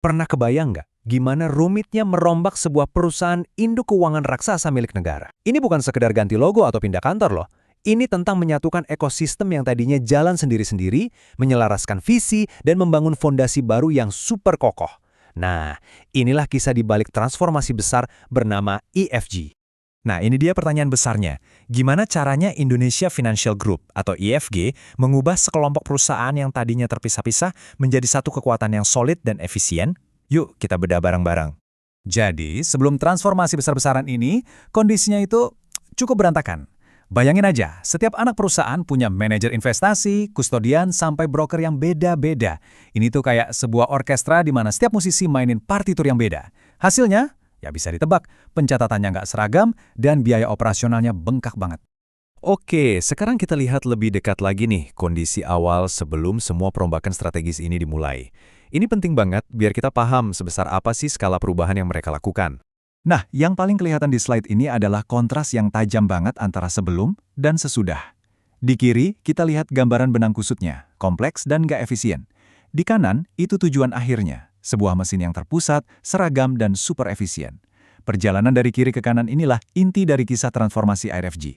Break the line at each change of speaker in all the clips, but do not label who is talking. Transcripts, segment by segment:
Pernah kebayang nggak gimana rumitnya merombak sebuah perusahaan induk keuangan raksasa milik negara? Ini bukan sekedar ganti logo atau pindah kantor loh. Ini tentang menyatukan ekosistem yang tadinya jalan sendiri-sendiri, menyelaraskan visi, dan membangun fondasi baru yang super kokoh. Nah, inilah kisah di balik transformasi besar bernama EFG.
Nah, ini dia pertanyaan besarnya. Gimana caranya Indonesia Financial Group atau IFG mengubah sekelompok perusahaan yang tadinya terpisah-pisah menjadi satu kekuatan yang solid dan efisien? Yuk, kita bedah bareng-bareng. Jadi, sebelum transformasi besar-besaran ini, kondisinya itu cukup berantakan. Bayangin aja, setiap anak perusahaan punya manajer investasi, kustodian, sampai broker yang beda-beda. Ini tuh kayak sebuah orkestra di mana setiap musisi mainin partitur yang beda. Hasilnya, ya bisa ditebak, pencatatannya nggak seragam dan biaya operasionalnya bengkak banget.
Oke, sekarang kita lihat lebih dekat lagi nih kondisi awal sebelum semua perombakan strategis ini dimulai. Ini penting banget biar kita paham sebesar apa sih skala perubahan yang mereka lakukan.
Nah, yang paling kelihatan di slide ini adalah kontras yang tajam banget antara sebelum dan sesudah. Di kiri, kita lihat gambaran benang kusutnya, kompleks dan nggak efisien. Di kanan, itu tujuan akhirnya, sebuah mesin yang terpusat, seragam, dan super efisien. Perjalanan dari kiri ke kanan inilah inti dari kisah transformasi IFG.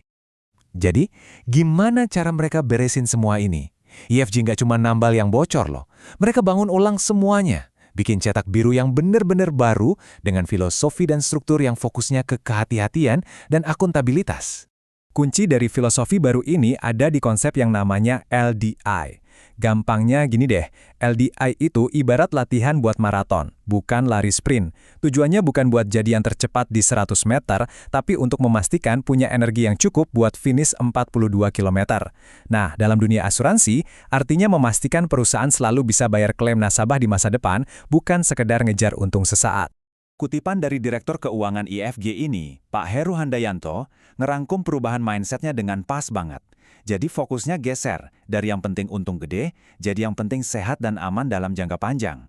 Jadi, gimana cara mereka beresin semua ini? EFG nggak cuma nambal yang bocor loh. Mereka bangun ulang semuanya. Bikin cetak biru yang benar-benar baru dengan filosofi dan struktur yang fokusnya ke kehati-hatian dan akuntabilitas.
Kunci dari filosofi baru ini ada di konsep yang namanya LDI. Gampangnya gini deh, LDI itu ibarat latihan buat maraton, bukan lari sprint. Tujuannya bukan buat jadi yang tercepat di 100 meter, tapi untuk memastikan punya energi yang cukup buat finish 42 km. Nah, dalam dunia asuransi, artinya memastikan perusahaan selalu bisa bayar klaim nasabah di masa depan, bukan sekedar ngejar untung sesaat. Kutipan dari Direktur Keuangan IFG ini, Pak Heru Handayanto, ngerangkum perubahan mindsetnya dengan pas banget. Jadi fokusnya geser dari yang penting untung gede, jadi yang penting sehat dan aman dalam jangka panjang.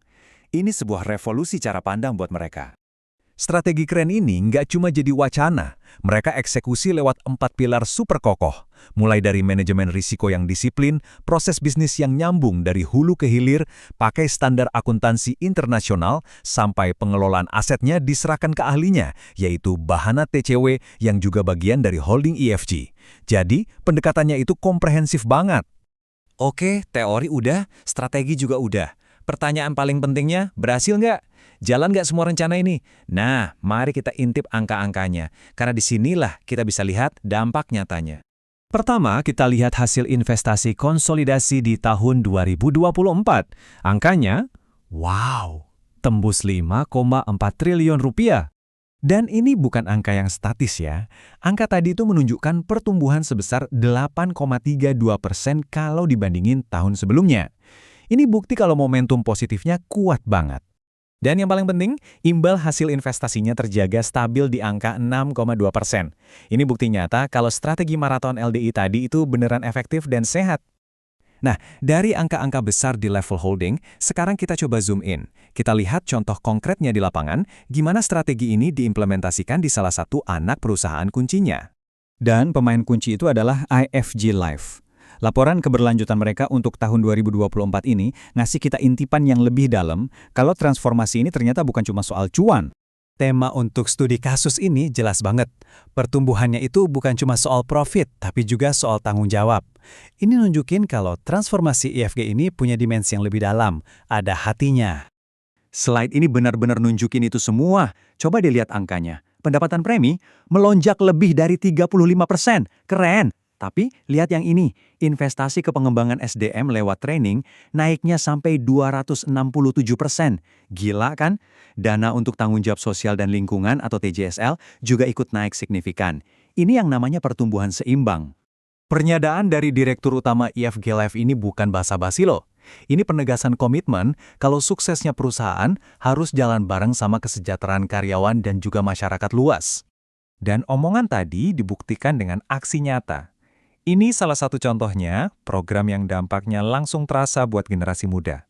Ini sebuah revolusi cara pandang buat mereka.
Strategi keren ini nggak cuma jadi wacana, mereka eksekusi lewat 4 pilar super kokoh. Mulai dari manajemen risiko yang disiplin, proses bisnis yang nyambung dari hulu ke hilir, pakai standar akuntansi internasional, sampai pengelolaan asetnya diserahkan ke ahlinya, yaitu Bahana TCW yang juga bagian dari holding EFG. Jadi, pendekatannya itu komprehensif banget.
Oke, teori udah, strategi juga udah. Pertanyaan paling pentingnya, berhasil nggak? Jalan nggak semua rencana ini? Nah, mari kita intip angka-angkanya, karena disinilah kita bisa lihat dampak nyatanya.
Pertama, kita lihat hasil investasi konsolidasi di tahun 2024. Angkanya, wow, tembus 5,4 triliun rupiah. Dan ini bukan angka yang statis ya. Angka tadi itu menunjukkan pertumbuhan sebesar 8,32% kalau dibandingin tahun sebelumnya. Ini bukti kalau momentum positifnya kuat banget. Dan yang paling penting, imbal hasil investasinya terjaga stabil di angka 6,2%. Ini bukti nyata kalau strategi maraton LDI tadi itu beneran efektif dan sehat. Nah, dari angka-angka besar di level holding, sekarang kita coba zoom in. Kita lihat contoh konkretnya di lapangan, gimana strategi ini diimplementasikan di salah satu anak perusahaan kuncinya.
Dan pemain kunci itu adalah IFG Life. Laporan keberlanjutan mereka untuk tahun 2024 ini ngasih kita intipan yang lebih dalam kalau transformasi ini ternyata bukan cuma soal cuan.
Tema untuk studi kasus ini jelas banget. Pertumbuhannya itu bukan cuma soal profit, tapi juga soal tanggung jawab. Ini nunjukin kalau transformasi IFG ini punya dimensi yang lebih dalam, ada hatinya.
Slide ini benar-benar nunjukin itu semua. Coba dilihat angkanya. Pendapatan premi melonjak lebih dari 35%. Keren! Tapi lihat yang ini, investasi ke pengembangan SDM lewat training naiknya sampai 267%. Gila kan? Dana untuk tanggung jawab sosial dan lingkungan atau TJSL juga ikut naik signifikan. Ini yang namanya pertumbuhan seimbang.
Pernyataan dari Direktur Utama IFG Life ini bukan basa-basi loh. Ini penegasan komitmen kalau suksesnya perusahaan harus jalan bareng sama kesejahteraan karyawan dan juga masyarakat luas. Dan omongan tadi dibuktikan dengan aksi nyata. Ini salah satu contohnya, program yang dampaknya langsung terasa buat generasi muda.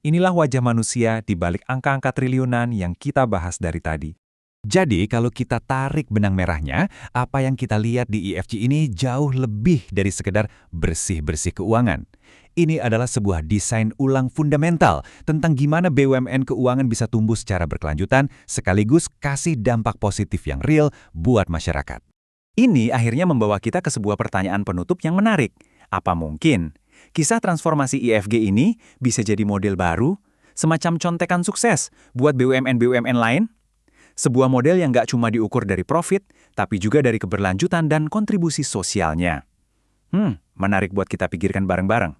Inilah wajah manusia di balik angka-angka triliunan yang kita bahas dari tadi. Jadi, kalau kita tarik benang merahnya, apa yang kita lihat di IFG ini jauh lebih dari sekedar bersih-bersih keuangan.
Ini adalah sebuah desain ulang fundamental tentang gimana BUMN keuangan bisa tumbuh secara berkelanjutan sekaligus kasih dampak positif yang real buat masyarakat.
Ini akhirnya membawa kita ke sebuah pertanyaan penutup yang menarik. Apa mungkin kisah transformasi IFG ini bisa jadi model baru, semacam contekan sukses buat BUMN-BUMN lain? Sebuah model yang nggak cuma diukur dari profit, tapi juga dari keberlanjutan dan kontribusi sosialnya. Menarik buat kita pikirkan bareng-bareng.